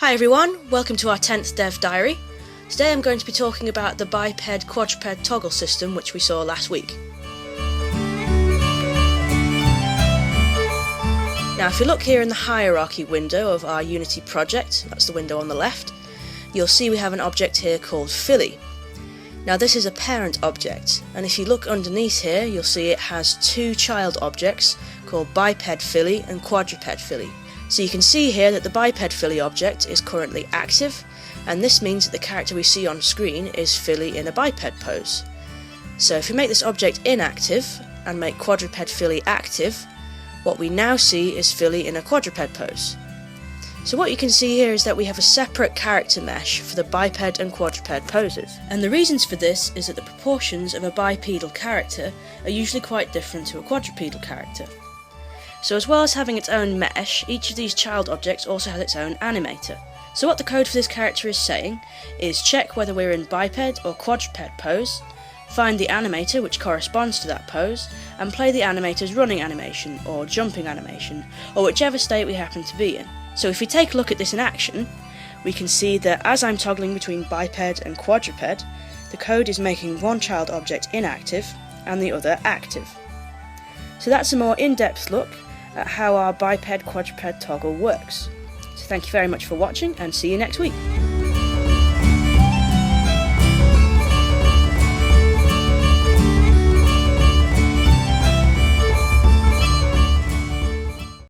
Hi everyone, welcome to our 10th Dev Diary. Today I'm going to be talking about the Biped Quadruped toggle system which we saw last week. Now if you look here in the hierarchy window of our Unity project, that's the window on the left, you'll see we have an object here called Filly. Now this is a parent object, and if you look underneath here you'll see it has two child objects called Biped Filly and Quadruped Filly. So you can see here that the Biped Filly object is currently active, and this means that the character we see on screen is Filly in a biped pose. So if we make this object inactive and make Quadruped Filly active, what we now see is Filly in a quadruped pose. So what you can see here is that we have a separate character mesh for the biped and quadruped poses. And the reasons for this is that the proportions of a bipedal character are usually quite different to a quadrupedal character. So as well as having its own mesh, each of these child objects also has its own animator. So what the code for this character is saying is check whether we're in biped or quadruped pose, find the animator which corresponds to that pose, and play the animator's running animation or jumping animation, or whichever state we happen to be in. So if we take a look at this in action, we can see that as I'm toggling between biped and quadruped, the code is making one child object inactive and the other active. So that's a more in-depth look at how our biped quadruped toggle works. So thank you very much for watching and see you next week.